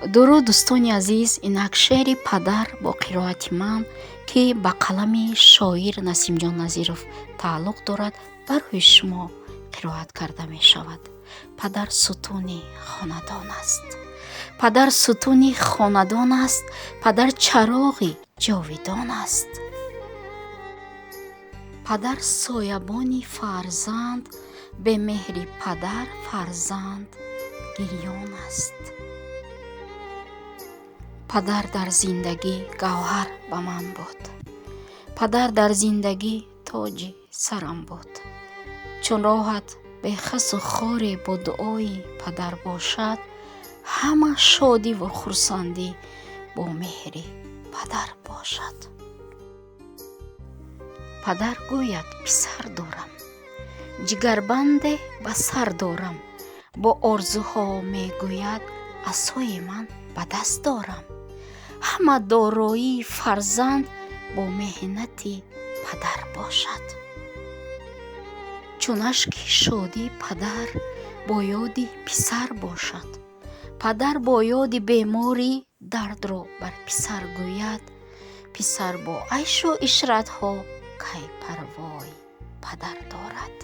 дуруд дӯстони азиз, инак шеъри падар бо қироати ман ки ба қалами шоир Насимҷон Назиров тааллуқ дорад, барои шумо қироат карда мешавад. Падар сутуни хонадон аст. Падар сутуни хонадон аст. Падар чароғи ҷовидон аст. падар соябони фарзанд. Бе меҳри падар фарзанд гирён аст. падар дар зиндагӣ гавҳар ба ман буд. падар дар зиндагӣ тоҷи сарам буд. чун роҳат бе хасу хоре бо дуои падар бошад, ҳама шодиву хурсандӣ бо меҳри падар бошад. падар гӯяд писар дорам, ҷигарбанде ба сар дорам. бо орзуҳо мегӯяд асои ман ба даст дорам. ҳама дороии фарзанд бо меҳнати падар бошад. чун ашки шодии падар бо ёди писар бошад. падар бо ёди беморӣ дардро бар писар гӯяд. писар бо айшу ишратҳо кай парвои падар дорад.